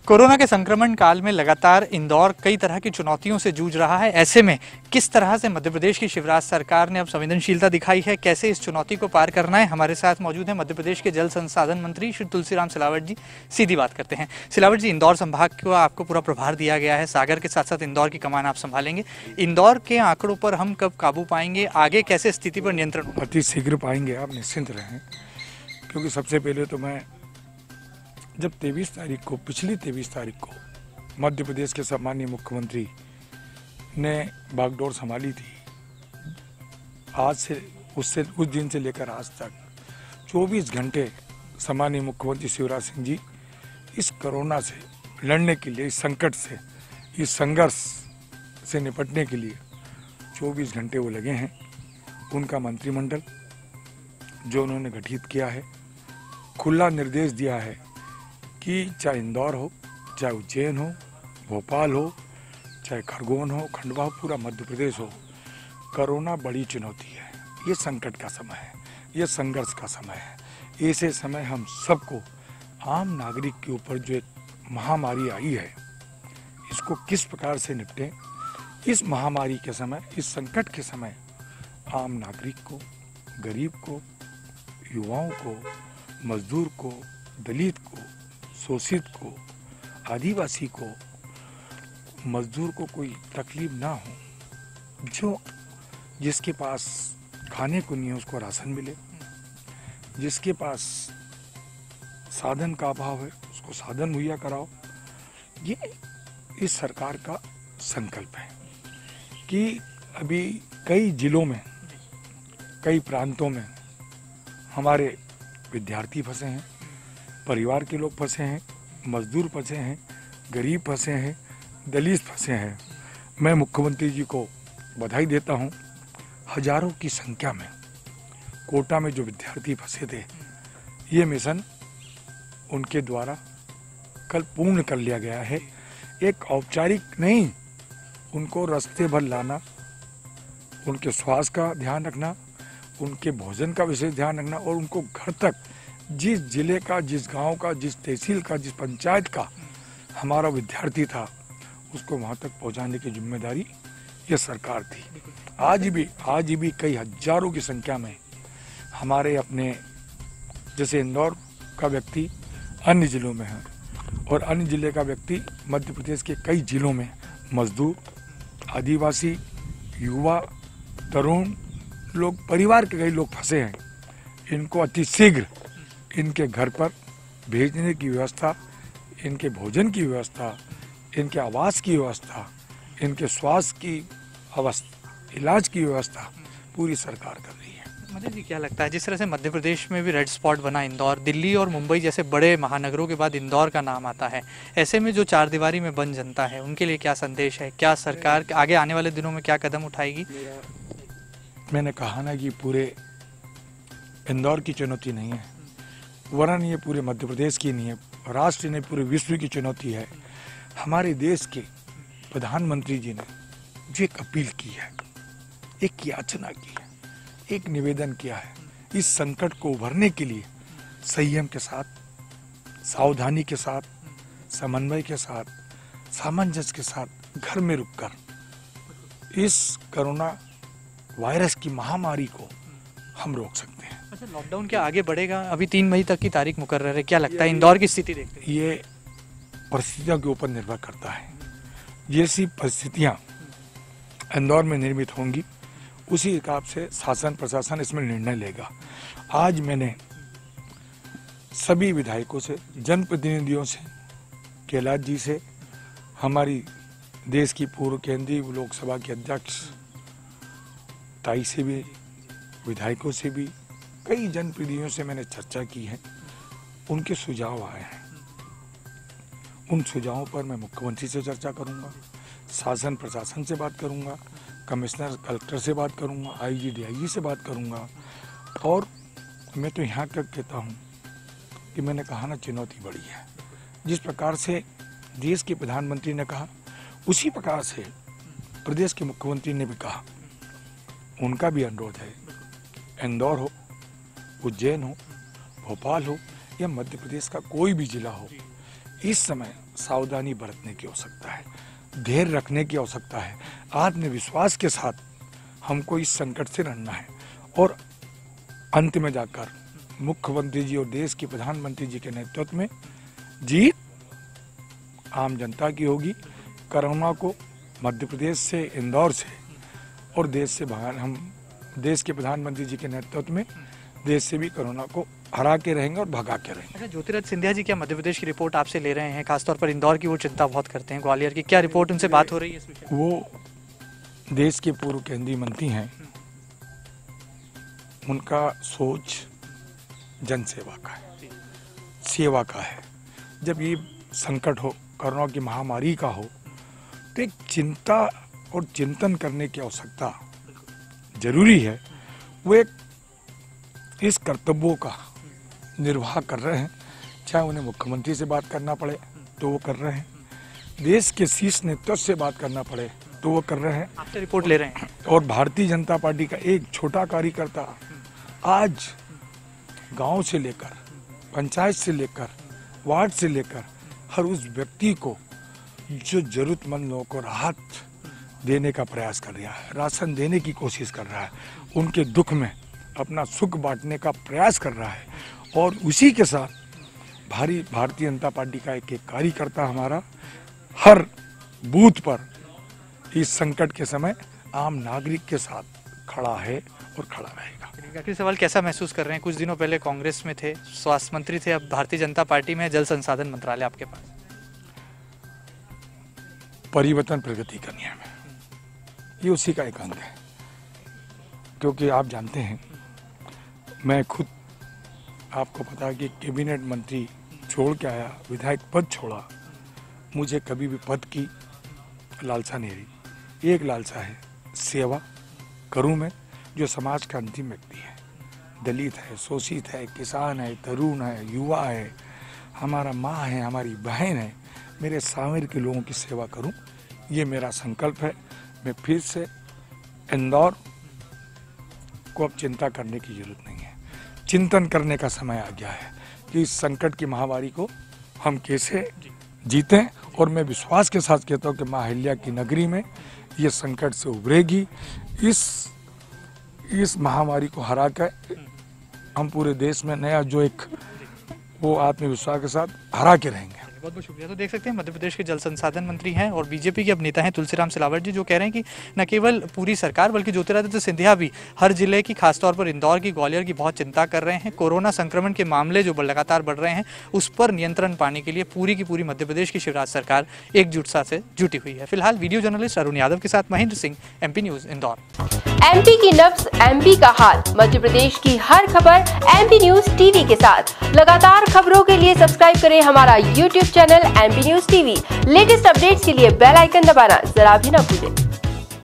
Corona के संक्रमण काल में लगातार इंदौर कई तरह की चुनौतियों से जूझ रहा है। ऐसे में किस तरह से मध्य प्रदेश की शिवराज सरकार ने अब संवेदनशीलता दिखाई है, कैसे इस चुनौती को पार करना है, हमारे साथ मौजूद हैं मध्य प्रदेश के जल संसाधन मंत्री श्री तुलसीराम सिलावट जी। सीधी बात करते हैं। सिलावट जी, इंदौर संभाग को आपको पूरा प्रभार दिया गया है, सागर के साथ साथ इंदौर की कमान आप संभालेंगे। इंदौर के आंकड़ों पर हम कब काबू पाएंगे, आगे कैसे स्थिति पर नियंत्रण होगा? अति शीघ्र पाएंगे, आप निश्चिंत रहें। क्योंकि सबसे पहले तो मैं जब 23 तारीख को, पिछली 23 तारीख को मध्य प्रदेश के सम्माननीय मुख्यमंत्री ने बागडोर संभाली थी, आज से उस दिन से लेकर आज तक 24 घंटे सम्माननीय मुख्यमंत्री शिवराज सिंह जी इस कोरोना से लड़ने के लिए, इस संकट से, इस संघर्ष से निपटने के लिए 24 घंटे वो लगे हैं। उनका मंत्रिमंडल जो उन्होंने गठित किया है, खुला निर्देश दिया है कि चाहे इंदौर हो, चाहे उज्जैन हो, भोपाल हो, चाहे खरगोन हो, खंडवा हो, पूरा मध्य प्रदेश हो, कोरोना बड़ी चुनौती है। ये संकट का समय है, ये संघर्ष का समय है। ऐसे समय हम सबको, आम नागरिक के ऊपर जो एक महामारी आई है, इसको किस प्रकार से निपटें। इस महामारी के समय, इस संकट के समय आम नागरिक को, गरीब को, युवाओं को, मजदूर को, दलित को, शोषित को, आदिवासी को, मजदूर को कोई तकलीफ ना हो। जिसके पास खाने को नहीं है उसको राशन मिले, जिसके पास साधन का अभाव है उसको साधन मुहैया कराओ। ये इस सरकार का संकल्प है कि अभी कई जिलों में, कई प्रांतों में हमारे विद्यार्थी फंसे हैं, परिवार के लोग फंसे हैं, मजदूर फंसे हैं, गरीब फंसे हैं, दलित फंसे हैं। मैं मुख्यमंत्री जी को बधाई देता हूं। हजारों की संख्या में कोटा में जो विद्यार्थी फंसे थे, ये मिशन उनके द्वारा कल पूर्ण कर लिया गया है। एक औपचारिक नहीं, उनको रास्ते भर लाना, उनके स्वास्थ्य का ध्यान रखना, उनके भोजन का विशेष ध्यान रखना और उनको घर तक, जिस जिले का, जिस गांव का, जिस तहसील का, जिस पंचायत का हमारा विद्यार्थी था, उसको वहां तक पहुंचाने की जिम्मेदारी ये सरकार थी। आज भी कई हजारों की संख्या में हमारे अपने, जैसे इंदौर का व्यक्ति अन्य जिलों में है और अन्य जिले का व्यक्ति मध्य प्रदेश के कई जिलों में, मजदूर, आदिवासी, युवा, तरुण लोग, परिवार के कई लोग फंसे हैं। इनको अति शीघ्र इनके घर पर भेजने की व्यवस्था, इनके भोजन की व्यवस्था, इनके आवास की व्यवस्था, इनके स्वास्थ्य की अवस्था, इलाज की व्यवस्था पूरी सरकार कर रही है। मदन जी, क्या लगता है, जिस तरह से मध्य प्रदेश में भी रेड स्पॉट बना इंदौर, दिल्ली और मुंबई जैसे बड़े महानगरों के बाद इंदौर का नाम आता है, ऐसे में जो चार दीवारी में बंद जनता है, उनके लिए क्या संदेश है? क्या सरकार आगे आने वाले दिनों में क्या कदम उठाएगी? मैंने कहा ना कि पूरे इंदौर की चुनौती नहीं है, वरन ये पूरे मध्य प्रदेश की नहीं है, राष्ट्र ने, पूरे विश्व की चुनौती है। हमारे देश के प्रधानमंत्री जी ने जो एक अपील की है, एक याचना की है, एक निवेदन किया है, इस संकट को उभरने के लिए संयम के साथ, सावधानी के साथ, समन्वय के साथ, सामंजस्य के साथ घर में रुककर इस कोरोना वायरस की महामारी को हम रोक सकते हैं। अच्छा, लॉकडाउन क्या आगे बढ़ेगा? अभी 3 मई तक की तारीख मुकर्रर है, क्या लगता है इंदौर की स्थिति देखते हैं? ये परिस्थितियों के ऊपर निर्भर करता है। जैसी परिस्थितियां इंदौर में निर्मित होंगी, उसी हिसाब से शासन प्रशासन इसमें निर्णय लेगा। आज मैंने सभी विधायकों से, जनप्रतिनिधियों से, कैलाश जी से, हमारी देश की पूर्व केंद्रीय लोकसभा के अध्यक्ष ताई से भी, विधायकों से भी, कई जनप्रतिनिधियों से मैंने चर्चा की है। उनके सुझाव आए हैं, उन सुझावों पर मैं मुख्यमंत्री से चर्चा करूंगा, शासन प्रशासन से बात करूंगा, कमिश्नर कलेक्टर से बात करूंगा, आईजी डीआईजी से बात करूंगा। और मैं तो यहाँ तक कहता हूँ कि मैंने कहा ना, चुनौती बड़ी है। जिस प्रकार से देश के प्रधानमंत्री ने कहा, उसी प्रकार से प्रदेश के मुख्यमंत्री ने भी कहा। उनका भी अनुरोध है, इंदौर हो, उज्जैन हो, भोपाल हो या मध्य प्रदेश का कोई भी जिला हो, इस समय सावधानी बरतने की आवश्यकता है, धैर्य रखने की आवश्यकता है, आत्मविश्वास के साथ हमको इस संकट से लड़ना है और अंत में जाकर मुख्यमंत्री जी और देश के प्रधानमंत्री जी के नेतृत्व में जीत आम जनता की होगी। कोरोना को मध्य प्रदेश से, इंदौर से और देश से बाहर, हम देश के प्रधानमंत्री जी के नेतृत्व में देश से भी कोरोना को हरा के रहेंगे और भगा के रहेंगे। अच्छा, ज्योतिरादित्य सिंधिया जी क्या मध्य प्रदेश की रिपोर्ट आपसे ले रहे हैं? खासतौर पर इंदौर की वो चिंता बहुत करते हैं, ग्वालियर की, क्या रिपोर्ट उनसे बात हो रही है इस विषय में? वो देश के पूर्व केंद्रीय मंत्री हैं, उनका सोच जनसेवा का है, सेवा का है। जब ये संकट हो, कोरोना की महामारी का हो, तो एक चिंता और चिंतन करने की आवश्यकता जरूरी है। वो एक इस कर्तव्यों का निर्वाह कर रहे हैं, चाहे उन्हें मुख्यमंत्री से बात करना पड़े तो वो कर रहे हैं, देश के शीर्ष नेतृत्व से बात करना पड़े तो वो कर रहे हैं। आपसे रिपोर्ट ले रहे हैं। और भारतीय जनता पार्टी का एक छोटा कार्यकर्ता आज गांव से लेकर, पंचायत से लेकर, वार्ड से लेकर हर उस व्यक्ति को जो जरूरतमंद लोगों को राहत देने का प्रयास कर रहा है, राशन देने की कोशिश कर रहा है, उनके दुख में अपना सुख बांटने का प्रयास कर रहा है। और उसी के साथ भारतीय जनता पार्टी का एक कार्यकर्ता हमारा हर बूथ पर इस संकट के समय आम नागरिक के साथ खड़ा है और खड़ा रहेगा। आखिरी सवाल, कैसा महसूस कर रहे हैं? कुछ दिनों पहले कांग्रेस में थे, स्वास्थ्य मंत्री थे, अब भारतीय जनता पार्टी में जल संसाधन मंत्रालय आपके पास। परिवर्तन प्रगति का नियम है, ये उसी का एक अंग है। क्योंकि आप जानते हैं, मैं खुद, आपको पता है कि कैबिनेट मंत्री छोड़ के आया, विधायक पद छोड़ा। मुझे कभी भी पद की लालसा नहीं रही। एक लालसा है, सेवा करूं मैं जो समाज का अंतिम व्यक्ति है, दलित है, शोषित है, किसान है, तरुण है, युवा है, हमारा माँ है, हमारी बहन है, मेरे सामने के लोगों की सेवा करूं, ये मेरा संकल्प है। मैं फिर से इंदौर को अब चिंता करने की जरूरत नहीं है, चिंतन करने का समय आ गया है कि इस संकट की महामारी को हम कैसे जीतें। और मैं विश्वास के साथ कहता हूँ कि माँ अहिल्या की नगरी में ये संकट से उभरेगी। इस महामारी को हरा कर हम पूरे देश में नया जो एक वो आत्मविश्वास के साथ हरा के रहेंगे। बहुत बहुत शुक्रिया। तो देख सकते हैं मध्य प्रदेश के जल संसाधन मंत्री हैं और बीजेपी के अब नेता हैं तुलसीराम सिलावट जी, जो कह रहे हैं कि न केवल पूरी सरकार बल्कि ज्योतिरादित्य सिंधिया भी हर जिले की, खासतौर पर इंदौर की, ग्वालियर की बहुत चिंता कर रहे हैं। कोरोना संक्रमण के मामले जो लगातार बढ़ रहे हैं उस पर नियंत्रण पाने के लिए पूरी की पूरी मध्य प्रदेश की शिवराज सरकार एकजुटता से जुटी हुई है। फिलहाल वीडियो जर्नलिस्ट अरुण यादव के साथ Mahendra Singh, MP news, Indore. MP की नब्ज, MP का हाल, मध्य प्रदेश की हर खबर MP न्यूज TV के साथ। लगातार खबरों के लिए सब्सक्राइब करें हमारा YouTube channel MP news TV। Latest updates के लिए बेल आइकन दबाना जरा भी न भूलें।